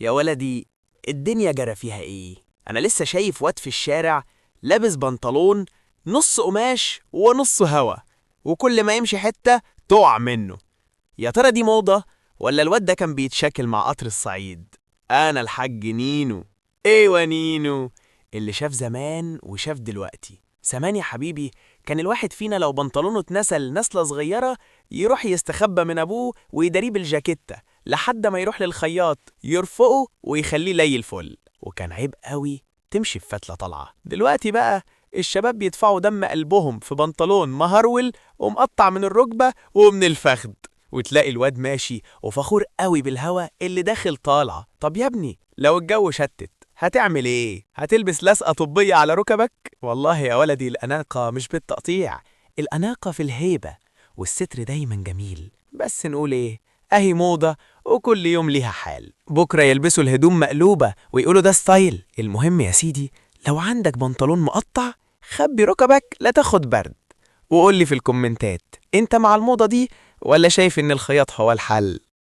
يا ولدي، الدنيا جرى فيها ايه؟ انا لسه شايف واد في الشارع لابس بنطلون نص قماش ونص هوا، وكل ما يمشي حتة تقع منه. يا ترى دي موضة ولا الواد ده كان بيتشكل مع قطر الصعيد؟ انا الحاج نينو. ايوه نينو، اللي شاف زمان وشاف دلوقتي. زمان يا حبيبي كان الواحد فينا لو بنطلونه اتنسل نسلة صغيرة يروح يستخبى من ابوه ويداريه بالجاكيتة لحد ما يروح للخياط يرفقه ويخليه لي الفل، وكان عيب قوي تمشي بفتلة طالعة. دلوقتي بقى الشباب بيدفعوا دم قلبهم في بنطلون مهرول ومقطع من الركبة ومن الفخذ، وتلاقي الواد ماشي وفخور قوي بالهوا اللي داخل طالع. طب يا ابني لو الجو شتت هتعمل ايه؟ هتلبس لزقة طبية على ركبك؟ والله يا ولدي الأناقة مش بالتقطيع، الأناقة في الهيبة، والستر دايما جميل. بس نقول ايه، اهي موضة وكل يوم ليها حال. بكرة يلبسوا الهدوم مقلوبة ويقولوا ده ستايل. المهم يا سيدي، لو عندك بنطلون مقطع خبي ركبك لا تاخد برد، وقول لي في الكومنتات انت مع الموضة دي ولا شايف ان الخياط هو الحل؟